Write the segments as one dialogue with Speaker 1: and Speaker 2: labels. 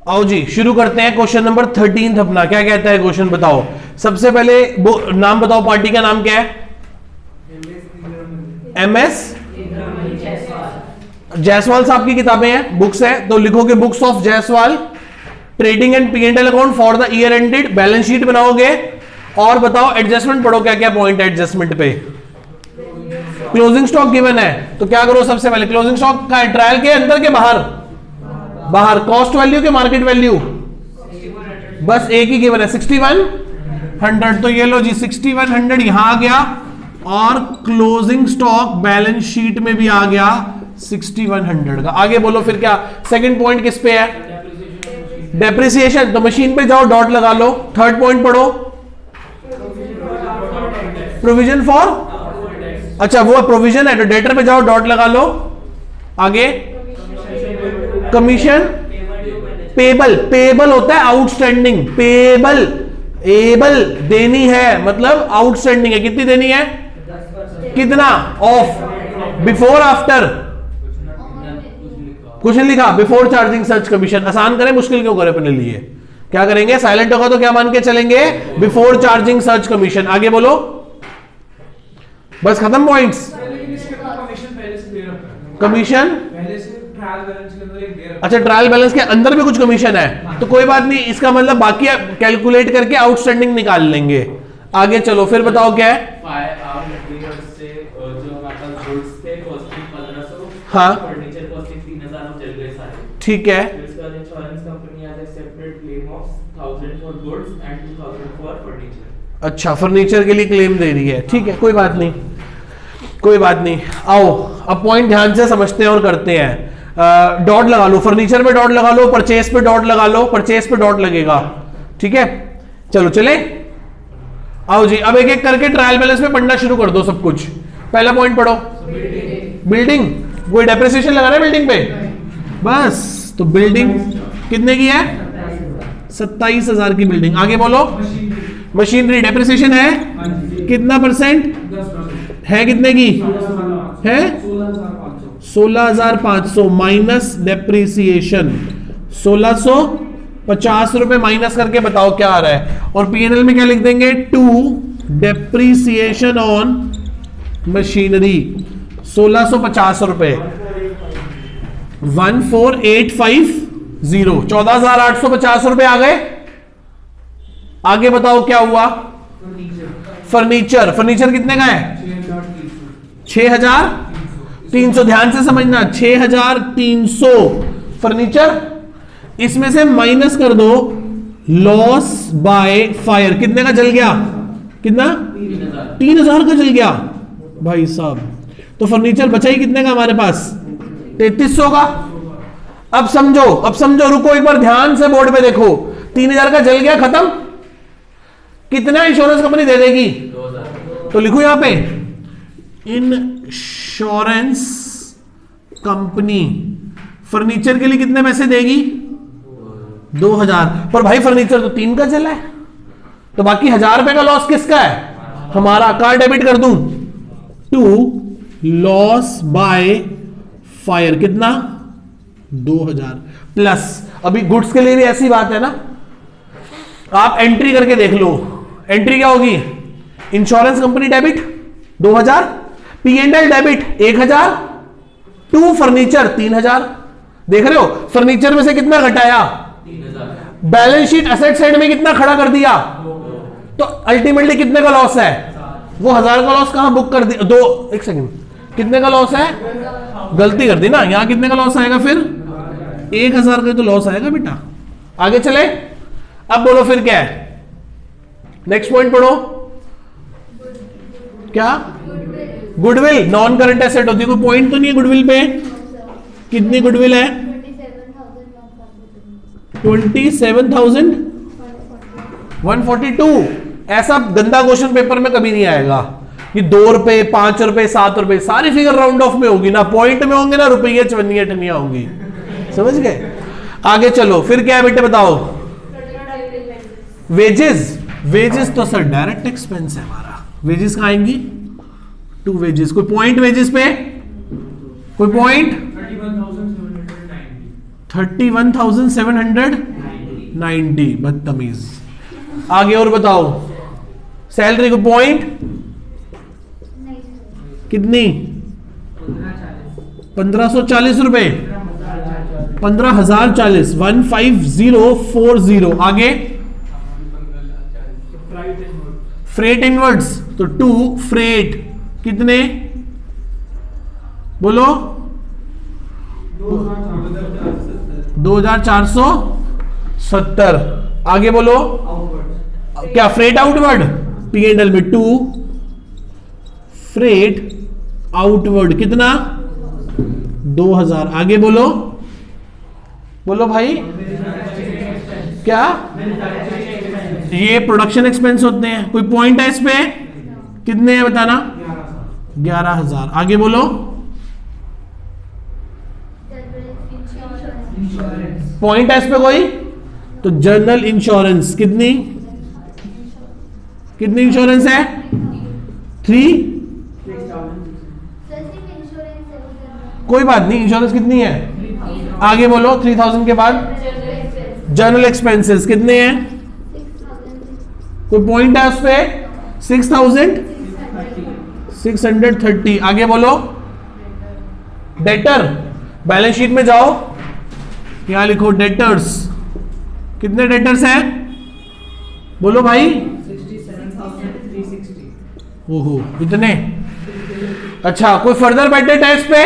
Speaker 1: आओ जी शुरू करते हैं क्वेश्चन नंबर 13 अपना। क्या कहता है क्वेश्चन बताओ। सबसे पहले नाम बताओ, पार्टी का नाम क्या है? MS जायसवाल साहब की किताबें हैं, बुक्स है, तो लिखोगे books of Jaiswal, trading and P&L account for the year ended, balance sheet बनाओगे और बताओ एडजस्टमेंट पढ़ो, क्या क्या पॉइंट है एडजस्टमेंट पे। क्लोजिंग स्टॉक गिवन है तो क्या करो, सबसे पहले क्लोजिंग स्टॉक का ट्रायल के अंदर के बाहर, बाहर कॉस्ट वैल्यू के मार्केट वैल्यू, बस एक ही गिवन है 6100, तो ये लो जी 6100 यहां आ गया और क्लोजिंग स्टॉक बैलेंस शीट में भी आ गया 6100 का। आगे बोलो फिर क्या सेकंड पॉइंट किस पे है? डेप्रिसिएशन, तो मशीन पे जाओ डॉट लगा लो। थर्ड पॉइंट पढ़ो प्रोविजन फॉर, अच्छा वो प्रोविजन है तो डेटर पे जाओ डॉट लगा लो। आगे कमीशन, पेबल, पेबल होता है आउटस्टैंडिंग, पेबल एबल देनी है मतलब आउटस्टैंडिंग है, कितनी देनी है, कितना, ऑफ, बिफोर आफ्टर, कुछ नहीं लिखा, बिफोर चार्जिंग सर्च कमीशन। आसान करें मुश्किल क्यों करें अपने लिए, क्या करेंगे, साइलेंट होगा तो क्या मान के चलेंगे, बिफोर चार्जिंग सर्च कमीशन। आगे बोलो, बस खत्म पॉइंट्स। कमीशन, अच्छा ट्रायल बैलेंस के अंदर भी कुछ कमीशन है तो कोई बात नहीं, इसका मतलब बाकी कैलकुलेट करके आउटस्टैंडिंग निकाल लेंगे। आगे चलो फिर बताओ क्या है। हाँ ठीक है, अच्छा फर्नीचर के लिए क्लेम दे रही है, ठीक है कोई बात नहीं, कोई बात नहीं। आओ अब पॉइंट ध्यान से समझते हैं और करते हैं। डॉट लगा लो, फर्नीचर पे डॉट लगा लो, परचेस पे डॉट लगा लो, परचेस पे डॉट लगेगा, ठीक है चलो चले। आओ जी अब एक एक करके ट्रायल बैलेंस में पढ़ना शुरू कर दो सब कुछ। पहला पॉइंट पढ़ो, बिल्डिंग, कोई डेप्रिसिएशन लगाना है बिल्डिंग पे, बस तो बिल्डिंग कितने की है, 27,000 की बिल्डिंग। आगे बोलो, मशीनरी डेप्रिसिएशन है कितना परसेंट है, कितने की है, 16,500 माइनस डेप्रिसिएशन 1650 रुपए माइनस करके बताओ क्या आ रहा है। और P&L में क्या लिख देंगे, टू डेप्रिसिएशन ऑन मशीनरी 1650 रुपए, 14850, 14,850 रुपए आ गए। आगे बताओ क्या हुआ, फर्नीचर, फर्नीचर कितने का है, 6,300, ध्यान से समझना 6,300 फर्नीचर, इसमें से माइनस कर दो लॉस बाय फायर, कितने का जल गया, कितना, 3,000 का जल गया भाई साहब। तो फर्नीचर बचा ही कितने का हमारे पास, 3,300 का। अब समझो, अब समझो, रुको एक बार ध्यान से बोर्ड पे देखो, 3,000 का जल गया खत्म, कितना इंश्योरेंस कंपनी दे देगी, तो लिखो यहां पे इंश्योरेंस कंपनी फर्नीचर के लिए कितने पैसे देगी, 2,000। पर भाई फर्नीचर तो 3 का जला है, तो बाकी 1,000 रुपए का लॉस किसका है, हमारा। कार डेबिट कर दूं, टू लॉस बाय फायर कितना, 2,000 प्लस, अभी गुड्स के लिए भी ऐसी बात है ना, आप एंट्री करके देख लो, एंट्री क्या होगी, insurance company debit 2,000, P&L debit 1,000, to furniture 3,000। देख रहे हो फर्नीचर में से कितना घटाया, 3,000, बैलेंस शीट एसेट साइड में कितना खड़ा कर दिया, तो अल्टीमेटली कितने का लॉस है, वो 1,000 का लॉस कहां बुक कर दिया, एक सेकंड, कितने का लॉस है, गलती कर दी ना, यहां कितने का लॉस आएगा, फिर 1,000 का तो लॉस आएगा बेटा। आगे चले, अब बोलो फिर क्या है, नेक्स्ट पॉइंट पढ़ो, क्या, गुडविल नॉन करंट एसेट होती है, कोई पॉइंट तो नहीं है गुडविल पे, कितनी गुडविल है, 27,142। ऐसा गंदा क्वेश्चन पेपर में कभी नहीं आएगा कि 2 रुपए 5 रुपए 7 रुपए, सारी फिगर राउंड ऑफ में होगी ना, पॉइंट में होंगे ना रुपये चवन्नियां टनियां होंगी, समझ गए। आगे चलो फिर क्या है बेटे बताओ, वेजेस, वेजेस तो सर डायरेक्ट एक्सपेंस है हमारा, वेजेस कहां आएंगी, टू वेजेस, कोई पॉइंट वेजेस पे, कोई पॉइंट 31,790, 90, बदतमीज। आगे और बताओ, सैलरी को पॉइंट कितनी 1540 रुपए, 15,040, 15040। आगे फ्रेट इनवर्ड्स, तो 2 फ्रेट कितने बोलो 2470। आगे बोलो क्या फ्रेट आउटवर्ड, P&L में 2 फ्रेट आउटवर्ड कितना 2000। आगे बोलो, बोलो भाई क्या, ये प्रोडक्शन एक्सपेंस होते हैं। कोई पॉइंट है इस पे, कितने हैं बताना, 11,000। आगे बोलो, पॉइंट है इस पे कोई, तो जनरल इंश्योरेंस कितनी इंश्योरेंस है 3, कोई बात नहीं, इंश्योरेंस कितनी है। आगे बोलो 3000 के बाद जनरल एक्सपेंसेस कितने हैं, कोई पॉइंट है उस पे 6,630। आगे बोलो डेटर, बैलेंस शीट में जाओ, यहां लिखो डेटर्स, कितने डेटर्स हैं बोलो भाई,
Speaker 2: 67,360।
Speaker 1: ओहो इतने। अच्छा कोई फर्दर बेड डेट है इस पे,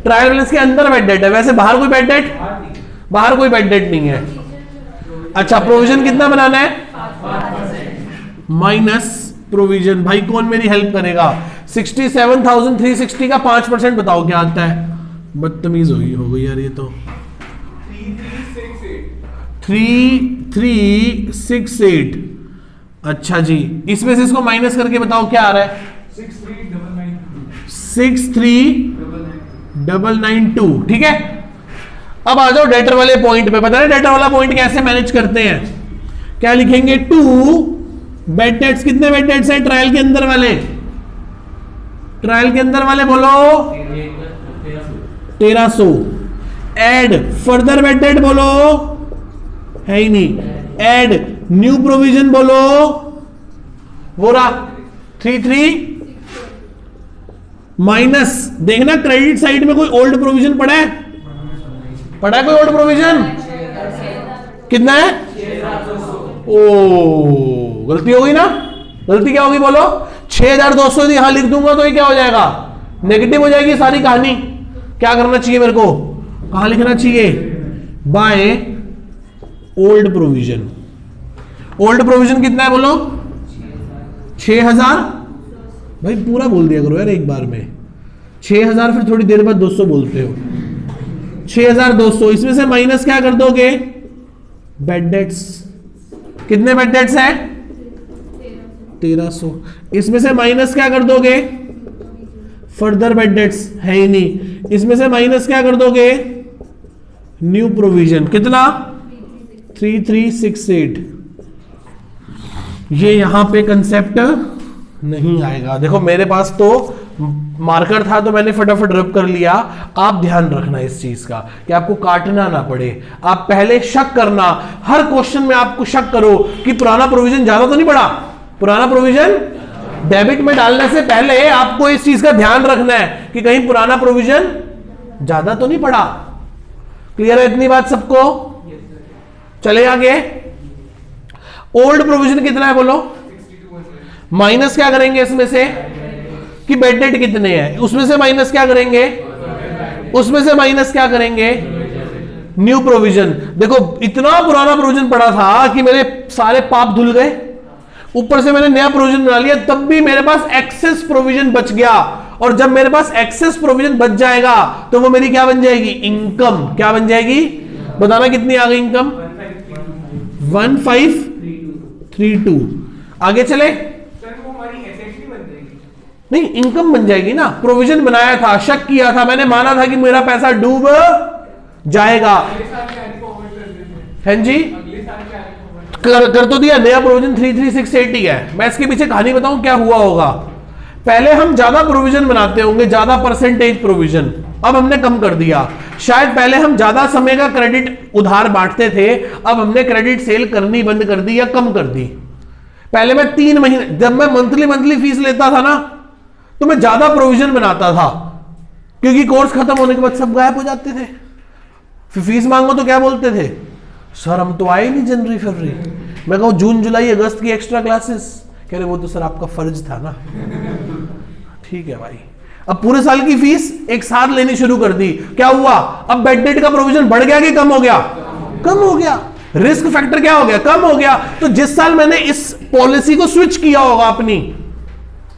Speaker 1: ट्रायल बैलेंस के अंदर बेड डेट है, वैसे बाहर कोई बेड डेट, बाहर कोई बेड डेट नहीं है। अच्छा प्रोविजन कितना बनाना है, माइनस प्रोविजन। भाई कौन मेरी हेल्प करेगा, 67,360 का 5% बताओ क्या आता है। बदतमीज हो गई यार ये तो। 3368। अच्छा जी, इसमें से इसको माइनस करके बताओ क्या आ रहा है, 63,992। ठीक है, अब आ जाओ डेटर वाले पॉइंट पे। पता है डेटर वाला पॉइंट कैसे मैनेज करते हैं, क्या लिखेंगे 2 बेड डेट्स, कितने बेड डेट्स हैं ट्रायल के अंदर वाले, ट्रायल के अंदर वाले बोलो 1300। एड फर्दर बेड डेट बोलो, है ही नहीं। एड न्यू प्रोविजन बोलो, वो रहा 33 माइनस, देखना क्रेडिट साइड में कोई ओल्ड प्रोविजन पड़ा है, पड़ा है कोई ओल्ड प्रोविजन, कितना है, ओ गलती हो गई ना, गलती क्या होगी बोलो, 6200 यहां लिख दूंगा तो ये क्या हो जाएगा, नेगेटिव हो जाएगी सारी कहानी। क्या करना चाहिए मेरे को, कहां लिखना चाहिए, by old provision. Old provision कितना है बोलो 6000। भाई पूरा बोल दिया करो यार एक बार में, 6000 फिर थोड़ी देर बाद 200 बोलते हो, 6200। इसमें से माइनस क्या कर दोगे, बेड डेट्स, कितने बेड डेट्स है 1300। इसमें से माइनस क्या कर दोगे, फर्दर बेड डेट्स है ही नहीं। इसमें से माइनस क्या कर दोगे, न्यू प्रोविजन, कितना 3368। ये यहां पे कंसेप्ट नहीं आएगा। देखो मेरे पास तो मार्कर था तो मैंने फटाफट रब कर लिया। आप ध्यान रखना इस चीज का कि आपको काटना ना पड़े। आप पहले शक करना, हर क्वेश्चन में आपको शक करो कि पुराना प्रोविजन ज्यादा तो नहीं पड़ा, पुराना प्रोविजन डेबिट में डालने से पहले आपको इस चीज का ध्यान रखना है कि कहीं पुराना प्रोविजन ज्यादा तो नहीं पड़ा। क्लियर है इतनी बात सबको, चले आगे। ओल्ड प्रोविजन कितना है बोलो, माइनस क्या करेंगे इसमें से कि बेड डेट कितने हैं, उसमें से माइनस क्या करेंगे, उसमें से माइनस क्या करेंगे, न्यू प्रोविजन। देखो इतना पुराना प्रोविजन पड़ा था कि मेरे सारे पाप धुल गए, ऊपर से मैंने नया प्रोविजन बना लिया, तब भी मेरे पास एक्सेस प्रोविजन बच गया। और जब मेरे पास एक्सेस प्रोविजन बच जाएगा तो वो मेरी क्या बन जाएगी, इनकम। क्या बन जाएगी बताना, कितनी आ गई इनकम, 1532। आगे चले, नहीं इनकम बन जाएगी ना, प्रोविजन बनाया था, शक किया था, मैंने माना था कि मेरा पैसा डूब जाएगा, हैं जी, कर तो दिया। नया प्रोविजन 3368 ही है। मैं इसके पीछे कहानी बताऊं क्या हुआ होगा। पहले हम ज्यादा प्रोविजन बनाते होंगे, ज्यादा परसेंटेज प्रोविजन, अब हमने कम कर दिया। शायद पहले हम ज्यादा समय का क्रेडिट उधार बांटते थे, अब हमने क्रेडिट सेल करनी बंद कर दी या कम कर दी। पहले मैं 3 महीने, जब मैं मंथली फीस लेता था ना, तो मैं ज्यादा प्रोविजन बनाता था, क्योंकि कोर्स खत्म होने के बाद सब गायब हो जाते थे। फिर फीस मांगो तो क्या बोलते थे, सर हम तो आए नहीं जनवरी फरवरी। मैं कहूँ जून जुलाई अगस्त की एक्स्ट्रा क्लासेस, कह रहे वो तो सर आपका फर्ज था ना। ठीक है भाई, अब पूरे साल की फीस एक साथ लेनी शुरू कर दी, क्या हुआ, अब बेड डेट का प्रोविजन बढ़ गया कि कम हो गया? कम हो गया। रिस्क फैक्टर क्या हो गया? कम हो गया। तो जिस साल मैंने इस पॉलिसी को स्विच किया होगा अपनी,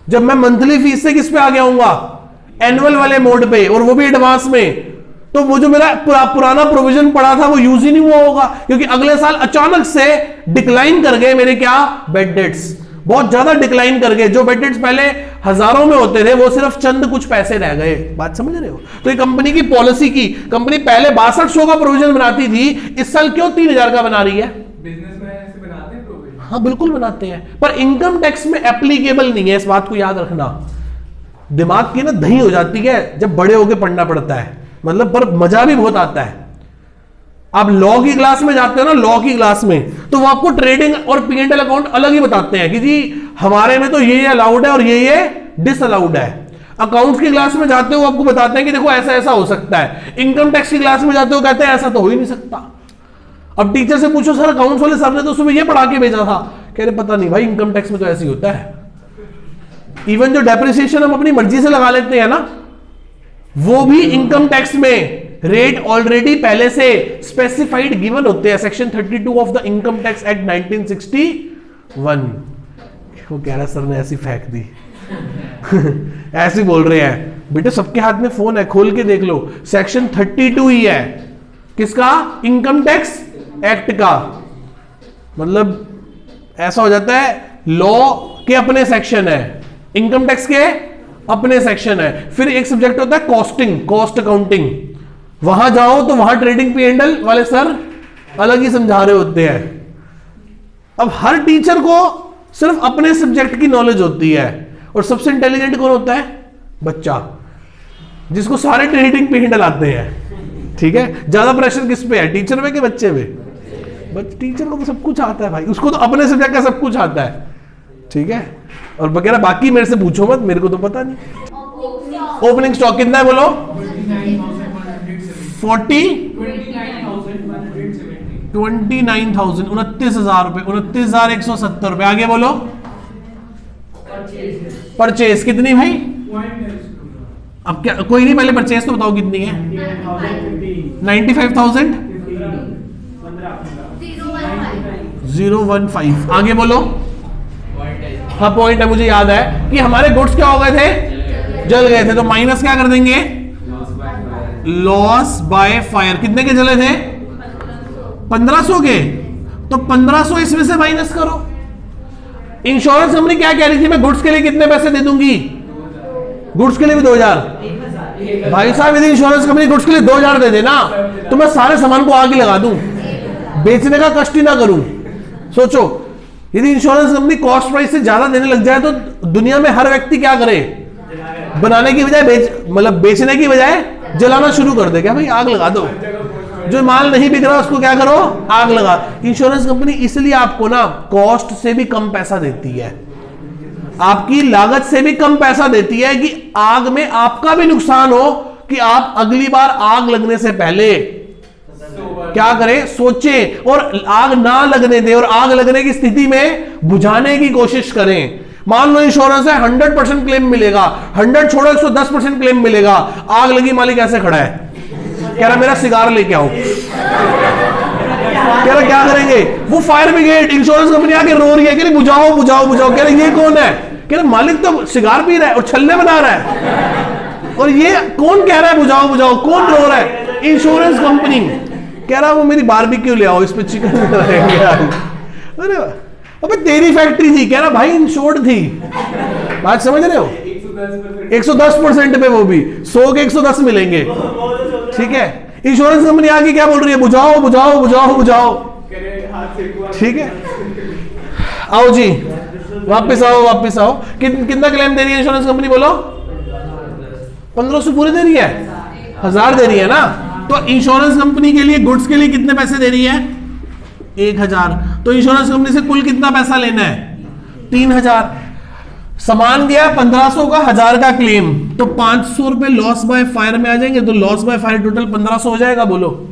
Speaker 1: जब मैं मंथली फीस से किस पे आ गया हूंगा, एनुअल वाले मोड पे, और वो भी एडवांस में, तो वो जो मेरा पुराना प्रोविजन पड़ा था वो यूज ही नहीं हुआ होगा, क्योंकि अगले साल अचानक से डिक्लाइन कर गए मेरे क्या, बेड डेट्स बहुत ज्यादा डिक्लाइन कर गए। जो बेड डेट्स पहले हजारों में होते थे वो सिर्फ चंद कुछ पैसे रह गए। बात समझ रहे हो? तो ये कंपनी की पॉलिसी की, कंपनी पहले 6200 का प्रोविजन बनाती थी, इस साल क्यों 3000 का बना रही है?
Speaker 2: बिजनेस में ऐसे बनाते हैं प्रोविजन।
Speaker 1: हाँ बिल्कुल बनाते हैं, पर इनकम टैक्स में एप्लीकेबल नहीं है, इस बात को याद रखना। दिमाग की ना दही हो जाती है जब बड़े होके पढ़ना पड़ता है, मतलब पर मजा भी बहुत आता है। आप लॉ की क्लास में जाते हो ना, लॉ की क्लास में, तो वो आपको ट्रेडिंग और P&L अकाउंट अलग ही बताते हैं कि जी हमारे में तो ये अलाउड है और ये डिसअलाउड है। अकाउंट्स की क्लास में जाते हो आपको बताते हैं कि देखो ऐसा ऐसा हो सकता है। इनकम टैक्स की क्लास में जाते हो कहते हैं ऐसा तो हो ही नहीं सकता। अब टीचर से पूछो सर अकाउंट्स वाले सर ने तो सुबह ये पढ़ा के भेजा था, कह रहे पता नहीं भाई, इनकम टैक्स में तो ऐसे ही होता है। इवन जो डेप्रिसिएशन हम अपनी मर्जी से लगा लेते हैं ना, वो भी इनकम टैक्स में रेट ऑलरेडी पहले से स्पेसिफाइड गिवन होते हैं, section 32 of the income tax act 1961। वो कह रहा सर ने ऐसी फेंक दी। ऐसे बोल रहे हैं बेटे, सबके हाथ में फोन है, खोल के देख लो, सेक्शन 32 ही है किसका, इनकम टैक्स एक्ट का। मतलब ऐसा हो जाता है, लॉ के अपने सेक्शन है, इनकम टैक्स के अपने सेक्शन है। फिर एक सब्जेक्ट होता है कॉस्टिंग, कॉस्ट अकाउंटिंग, वहां जाओ तो वहां ट्रेडिंग P&L वाले सर अलग ही समझा रहे होते हैं। अब हर टीचर को सिर्फ अपने सब्जेक्ट की नॉलेज होती है, और सबसे इंटेलिजेंट कौन होता है, बच्चा, जिसको सारे ट्रेडिंग P&L आते हैं। ठीक है, ज्यादा प्रेशर किस पे है, टीचर पे कि बच्चे पे? टीचर को तो सब कुछ आता है भाई, उसको तो अपने सब्जेक्ट का सब कुछ आता है। ठीक है, और वगैरह बाकी मेरे से पूछो मत, मेरे को तो पता नहीं। ओपनिंग स्टॉक कितना है बोलो? 29,000, 29,000 रुपए, 29,170 रुपए। आगे बोलो। परचेज कितनी भाई? अब क्या, कोई नहीं, पहले परचेज तो बताओ कितनी है? 95,000 015। आगे बोलो। हाँ पॉइंट है, मुझे याद है कि हमारे गुड्स क्या हो गए थे, जल गए थे, तो माइनस क्या कर देंगे, लॉस बाय फायर। कितने के जले थे? 1500 के, तो 1500 इसमें से माइनस करो। इंश्योरेंस कंपनी क्या कह रही थी, मैं गुड्स के लिए कितने पैसे दे दूंगी, गुड्स के लिए भी 2000। भाई साहब यदि इंश्योरेंस कंपनी गुड्स के लिए 2000 दे देना, तो मैं सारे सामान को आग लगा दूं, बेचने का कष्ट ही ना करूं। सोचो, यदि इंश्योरेंस कंपनी कॉस्ट प्राइस से ज्यादा देने लग जाए तो दुनिया में हर व्यक्ति क्या करे, बनाने की बजाय मतलब बेचने की बजाय जलाना शुरू कर दे। क्या भाई, आग लगा दो, जो माल नहीं बिक रहा उसको क्या करो, आग लगा। इंश्योरेंस कंपनी इसलिए आपको ना कॉस्ट से भी कम पैसा देती है, आपकी लागत से भी कम पैसा देती है, कि आग में आपका भी नुकसान हो, कि आप अगली बार आग लगने से पहले क्या करें, सोचें और आग ना लगने दें, और आग लगने की स्थिति में बुझाने की कोशिश करें। मान लो इंश्योरेंस है, 100% क्लेम मिलेगा, 100 छोड़ो 110% क्लेम मिलेगा। आग लगी, मालिक ऐसे खड़ा है, कह रहा मेरा सिगार लेके आओ, कह रहा क्या करेंगे, वो फायर ब्रिगेड इंश्योरेंस कंपनी आके रो रही है, कह रही बुझाओ बुझाओ बुझाओ, कह रहे ये कौन है, कह रहे मालिक तो सिगार पी रहा है और छल्ले बना रहा है, और ये कौन कह रहा है बुझाओ बुझाओ, कौन रो रहा है, इंश्योरेंस कंपनी। कह रहा वो मेरी बारबेक्यू ले आओ, इस पे चिकन बनाएंगे। अरे अबे तेरी फैक्ट्री थी, कह रहा भाई इंश्योर्ड थी। बात समझ रहे हो, 110% पे, वो भी 100 के 110 मिलेंगे। ठीक है, इंश्योरेंस कंपनी आगे क्या बोल रही है, बुझाओ बुझाओ बुझाओ बुझाओ। ठीक है, आओ जी, वापस आओ वापस आओ। कितना क्लेम दे रही है इंश्योरेंस कंपनी बोलो? 1500 पूरे दे रही है, 1000 दे रही है ना। तो इंश्योरेंस कंपनी के लिए गुड्स के लिए कितने पैसे दे रही है? 1000। तो इंश्योरेंस कंपनी से कुल कितना पैसा लेना है? 3000। सामान दिया 1500 का, 1000 का क्लेम, तो 500 रुपए लॉस बाय फायर में आ जाएंगे। तो लॉस बाय फायर टोटल 1500 हो जाएगा। बोलो,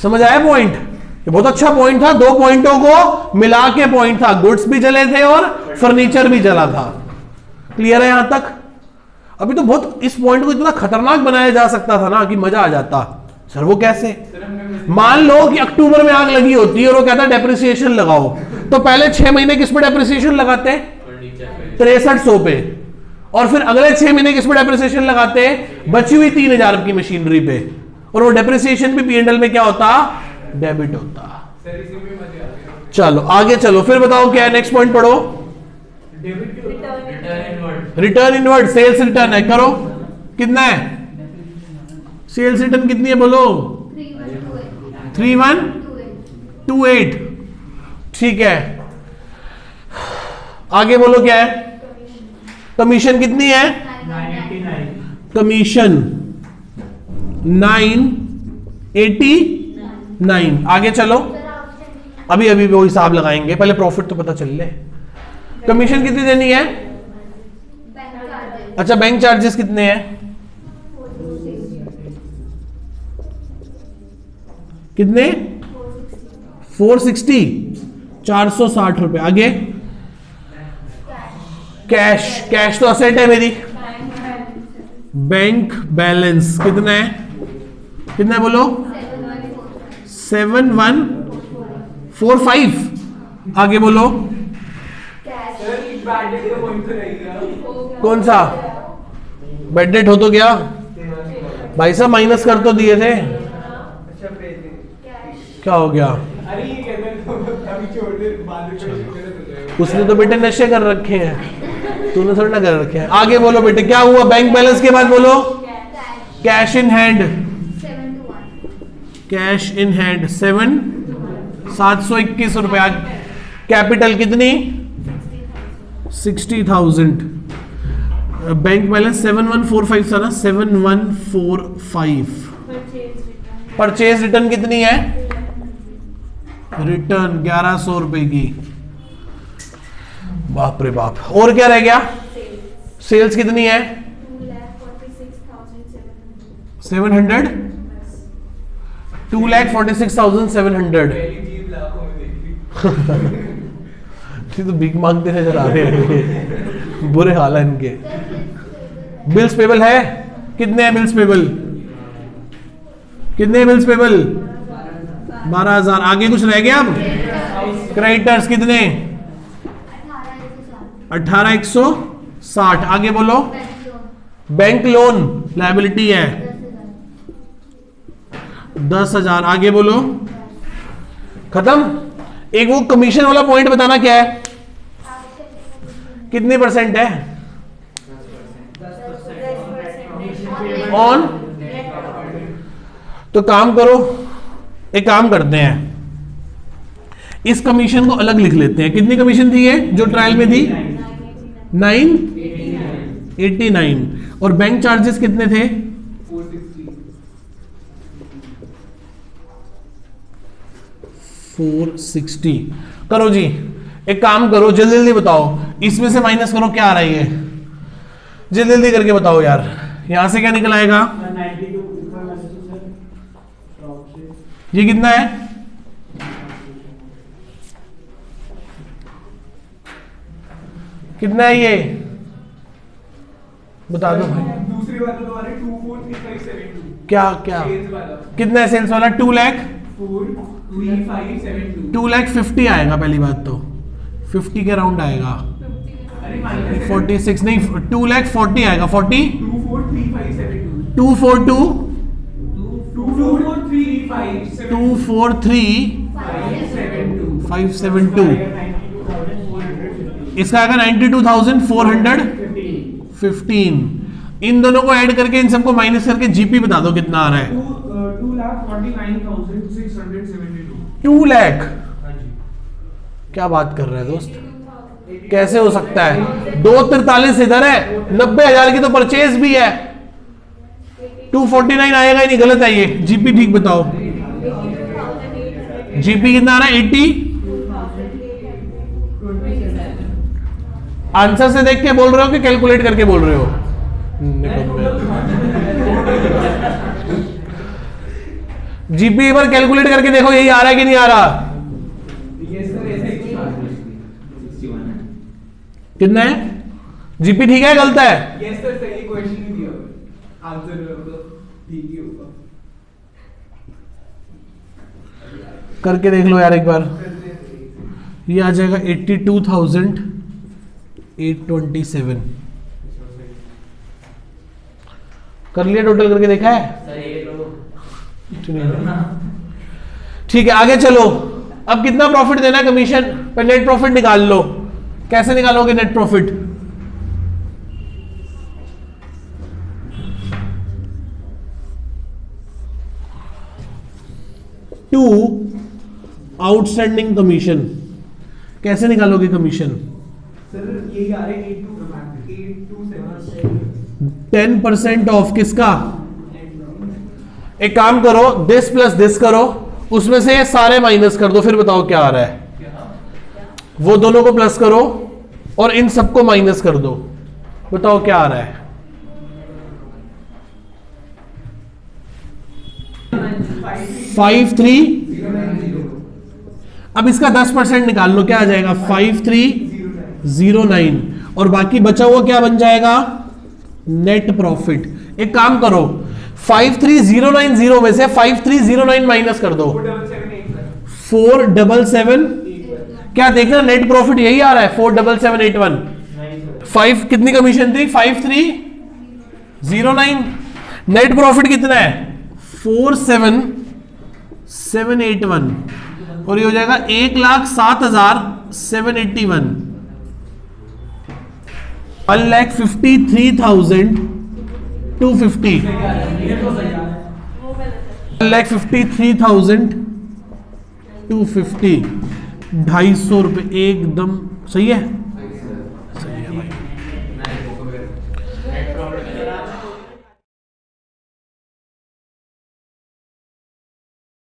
Speaker 1: समझ आया पॉइंट? ये बहुत अच्छा पॉइंट था, 2 पॉइंटों को मिला के पॉइंट था, गुड्स भी जले थे और फर्नीचर भी जला था। क्लियर है यहां तक? अभी तो बहुत इस पॉइंट को इतना खतरनाक बनाया जा सकता था ना कि मजा आ जाता। सर वो कैसे? मान लो कि अक्टूबर में आग लगी होती है और वो कहता है डेप्रिसिएशन लगाओ, तो पहले 6 महीने किस पे डेप्रिसिएशन लगाते हैं? 6300 पे। और फिर अगले 6 महीने किस पे डेप्रिसिएशन लगाते हैं? बची हुई 3000 की मशीनरी पे। और वो डेप्रिसिएशन भी P&L में क्या होता? डेबिट होता। चलो आगे चलो, फिर बताओ क्या है, नेक्स्ट पॉइंट पढ़ो। रिटर्न इनवर्ड, सेल्स रिटर्न है, करो। कितना है सेल्स रिटर्न? कितनी है बोलो? 3128। ठीक है, आगे बोलो क्या है? कमीशन कितनी है? कमीशन 989। आगे चलो, अभी अभी वो हिसाब लगाएंगे, पहले प्रॉफिट तो पता चल ले। कमीशन कितनी देनी है? अच्छा, बैंक चार्जेस कितने हैं? कितने? 460, 460 रुपए। आगे कैश, कैश तो असेट है मेरी। बैंक बैलेंस कितना है? कितना है बोलो? 7145। आगे बोलो। कौन सा बेड डेट हो तो गया भाई साहब? माइनस कर तो दिए थे, क्या हो गया? उसने तो बेटे नशे कर रखे हैं, तूने थोड़ा ना कर रखे हैं। आगे बोलो बेटे, क्या हुआ? बैंक बैलेंस के बाद बोलो cash in hand. Cash in hand 721 रुपया। कैपिटल कितनी? 60,000। बैंक बैलेंस 7145 था ना, 7145। परचेज रिटर्न कितनी है? रिटर्न 1100 रुपए की। बाप रे बाप। और क्या रह गया? सेल्स कितनी है? 700, 2,46,700। तो भीख मांगते नजर आ रहे हैं, बुरे हाल है इनके। बिल्स पेबल है? कितने हैं बिल्स पेबल? कितने बिल्स पेबल? 12,000। आगे कुछ रह गया? अब क्रेडिटर्स कितने? 18,160। आगे बोलो। बैंक लोन लायबिलिटी है 10,000। आगे बोलो। खत्म। एक वो कमीशन वाला पॉइंट बताना क्या है? कितने परसेंट है ऑन? तो काम करो, एक काम करते हैं, इस कमीशन को अलग लिख लेते हैं। कितनी कमीशन थी ये जो ट्रायल में थी? 989। और बैंक चार्जेस कितने थे? 460। करो जी, एक काम करो, जल्दी जल्दी बताओ, इसमें से माइनस करो क्या आ रहा है ये, जल्दी जल्दी करके बताओ यार। यहां से क्या निकल आएगा? ये कितना है? कितना है ये बता दो भाई।
Speaker 2: दूसरी वाला तो आ रही 243572।
Speaker 1: क्या क्या
Speaker 2: सेल्स वाला
Speaker 1: कितना है सेल्स वाला?
Speaker 2: 2,3572।
Speaker 1: 2,50,000 आएगा। पहली बात तो 50 के राउंड आएगा।
Speaker 2: अरे माइनस
Speaker 1: 46 नहीं, 2,40,000 आएगा। 40
Speaker 2: 243572।
Speaker 1: 242
Speaker 2: 243,572।
Speaker 1: 243,572। इसका आएगा 92,415। इन दोनों को ऐड करके इन सबको माइनस करके जीपी बता दो कितना आ रहा है।
Speaker 2: 2,49,672।
Speaker 1: 2 लाख। क्या बात कर रहे हैं दोस्त, कैसे हो सकता है? 243 इधर है, 90,000 की तो परचेज भी है, 249 आएगा ही नहीं, गलत है ये। जीपी ठीक बताओ, जीपी कितना आ रहा है? 80। आंसर से देख के बोल रहे हो कि कैलकुलेट करके बोल रहे हो? जीपी एक बार कैलकुलेट करके देखो, यही आ रहा है कि नहीं आ रहा? कितना है? जीपी ठीक है गलत है?
Speaker 2: यस सर, सही क्वेश्चन ही दिया, आंसर ठीक ही होगा।
Speaker 1: करके देख लो यार एक बार, ये आ जाएगा 82,827। कर लिया टोटल करके देखा है? ठीक है, आगे चलो। अब कितना प्रॉफिट देना है कमीशन पे? नेट प्रॉफिट निकाल लो। कैसे निकालोगे net profit? To outstanding commission. कैसे निकालोगे कमीशन?
Speaker 2: सर यही आ रहा है 827
Speaker 1: 10% ऑफ किसका? एक काम करो, दिस प्लस दिस करो, उसमें से ये सारे माइनस कर दो, फिर बताओ क्या आ रहा है। वो दोनों को प्लस करो और इन सबको माइनस कर दो, बताओ क्या आ रहा है। 53। अब इसका 10% निकाल लो, क्या आ जाएगा? 5309। और बाकी बचा हुआ क्या बन जाएगा? Net profit. एक काम करो, 53,090 में से 5309 माइनस कर दो, 477। क्या देखना, नेट प्रॉफिट यही आ रहा है 47781। 5 कितनी कमीशन थी? 5309। नेट प्रॉफिट कितना है? 47781। और ये हो जाएगा 1,07,781। 1,53,250। 1,53,250। 250 रुपए एकदम सही है।